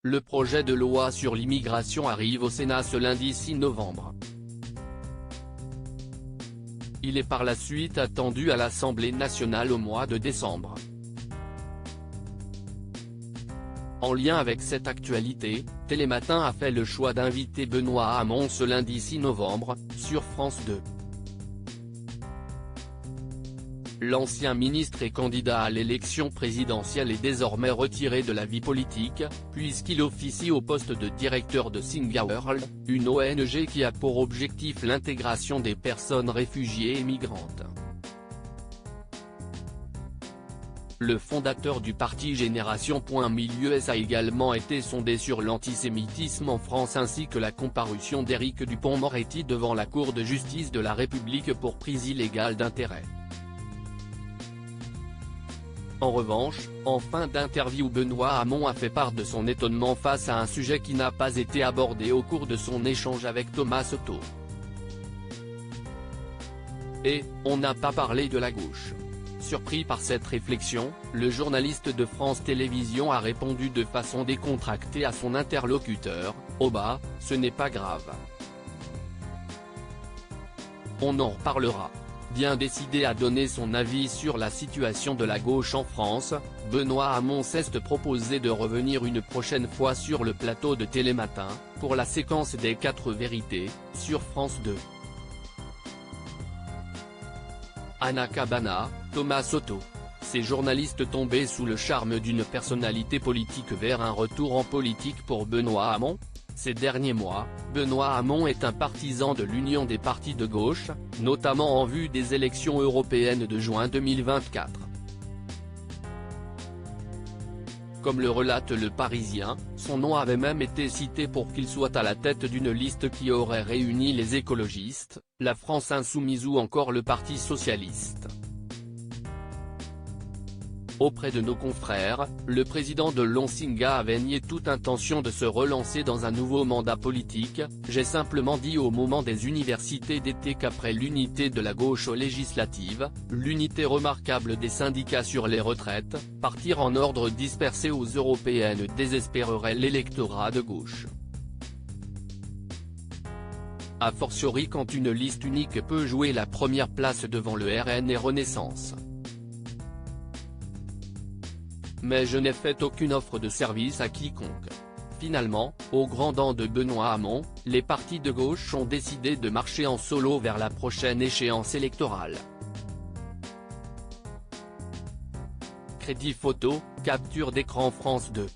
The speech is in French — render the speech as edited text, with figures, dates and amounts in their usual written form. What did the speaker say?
Le projet de loi sur l'immigration arrive au Sénat ce lundi 6 novembre. Il est par la suite attendu à l'Assemblée nationale au mois de décembre. En lien avec cette actualité, Télématin a fait le choix d'inviter Benoît Hamon ce lundi 6 novembre, sur France 2. L'ancien ministre et candidat à l'élection présidentielle est désormais retiré de la vie politique, puisqu'il officie au poste de directeur de Singa World, une ONG qui a pour objectif l'intégration des personnes réfugiées et migrantes. Le fondateur du parti Génération.Milieu a également été sondé sur l'antisémitisme en France ainsi que la comparution d'Éric Dupond-Moretti devant la Cour de justice de la République pour prise illégale d'intérêt. En revanche, en fin d'interview, Benoît Hamon a fait part de son étonnement face à un sujet qui n'a pas été abordé au cours de son échange avec Thomas Soto. Et, on n'a pas parlé de la gauche. Surpris par cette réflexion, le journaliste de France Télévisions a répondu de façon décontractée à son interlocuteur, « Oh bah, ce n'est pas grave. On en reparlera ». Bien décidé à donner son avis sur la situation de la gauche en France, Benoît Hamon s'est proposé de revenir une prochaine fois sur le plateau de Télématin, pour la séquence des 4 vérités, sur France 2. Anna Cabana, Thomas Soto. Ces journalistes tombés sous le charme d'une personnalité politique vers un retour en politique pour Benoît Hamon? Ces derniers mois, Benoît Hamon est un partisan de l'union des partis de gauche, notamment en vue des élections européennes de juin 2024. Comme le relate Le Parisien, son nom avait même été cité pour qu'il soit à la tête d'une liste qui aurait réuni les écologistes, la France Insoumise ou encore le Parti Socialiste. Auprès de nos confrères, le président de l'Onsinga avait nié toute intention de se relancer dans un nouveau mandat politique. « J'ai simplement dit au moment des universités d'été qu'après l'unité de la gauche aux législatives, l'unité remarquable des syndicats sur les retraites, partir en ordre dispersé aux européennes désespérerait l'électorat de gauche. A fortiori quand une liste unique peut jouer la première place devant le RN et Renaissance. Mais je n'ai fait aucune offre de service à quiconque. » Finalement, au grand dam de Benoît Hamon, les partis de gauche ont décidé de marcher en solo vers la prochaine échéance électorale. Crédit photo, capture d'écran France 2.